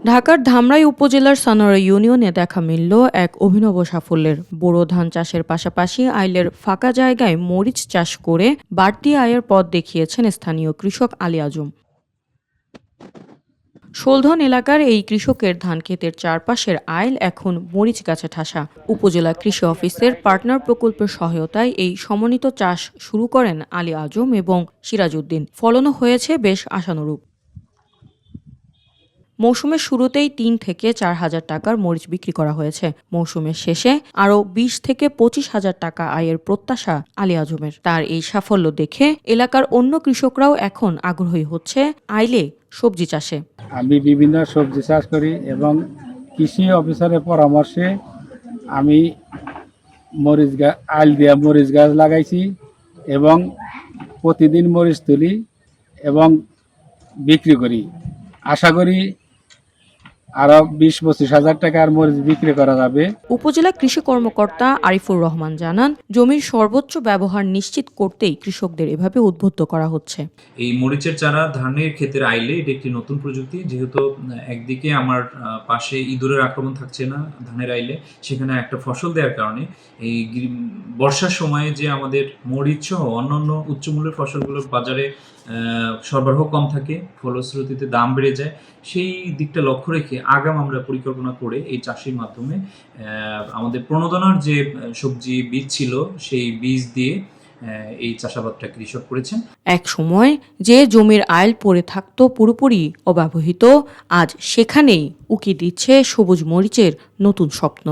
ঢাকার ধামরাই উপজেলার সানোয়ারা ইউনিয়নে দেখা মিলল এক অভিনব সাফল্যের। বোরো ধান চাষের পাশাপাশি আইলের ফাঁকা জায়গায় মরিচ চাষ করে বাড়তি আয়ের পথ দেখিয়েছেন স্থানীয় কৃষক আলী আজম। শোলধন এলাকার এই কৃষকের ধানক্ষেতের চারপাশের আইল এখন মরিচ গাছে ঠাসা। উপজেলা কৃষি অফিসের পার্টনার প্রকল্পের সহায়তায় এই সমন্বিত চাষ শুরু করেন আলী আজম এবং সিরাজ উদ্দিন। ফলনও হয়েছে বেশ আশানুরূপ। মৌসুমের শুরুতেই ৩ থেকে ৪ হাজার টাকার মরিচ বিক্রি করা হয়েছে। মৌসুমের শেষে আরও ২০ থেকে ২৫ হাজার টাকা আয়ের প্রত্যাশা আলী আজমের। তার এই সাফল্য দেখে এলাকার অন্য কৃষকরাও এখন আগ্রহী হচ্ছে আইলে সবজি চাষে। আমি বিভিন্ন সবজি চাষ করি এবং কৃষি অফিসারের পরামর্শে আমি আইল দিয়া মরিচ গাছ লাগাইছি এবং প্রতিদিন মরিচ তুলি এবং বিক্রি করি। আশা করি আরো ২০-২৫ হাজার টাকার মরিচ বিক্রি করা যাবে। উপজেলা কৃষি কর্মকর্তা আরিফুর রহমান জানান, জমির সর্বোচ্চ ব্যবহার নিশ্চিত করতেই কৃষকদের এভাবে উদ্বুদ্ধ করা হচ্ছে। এই মরিচের চারা ধানের ক্ষেতের আইলে এটা একটি নতুন প্রযুক্তি, যেহেতু একদিকে আমার পাশে ইঁদুরের আক্রমণ থাকছে না ধানের আইলে, সেখানে একটা ফসল দেওয়ার কারণে এই বর্ষার সময়ে যে আমাদের মরিচ সহ অন্যান্য উচ্চমূল্যের ফসলগুলোর বাজারে সরবরাহ কম থাকে, ফলশ্রুতিতে দাম বেড়ে যায়। সেই দিকটা লক্ষ্য রেখে আগাম আমরা পরিকল্পনা করে এই চাষের মাধ্যমে আমাদের প্রণোদনার যে সবজি বীজ ছিল সেই বীজ দিয়ে এই চাষাবাদটা কৃষক করেছেন। এক সময় যে জমির আইল পড়ে থাকতো পুরোপুরি অব্যবহৃত, আজ সেখানেই উকি দিচ্ছে সবুজ মরিচের নতুন স্বপ্ন।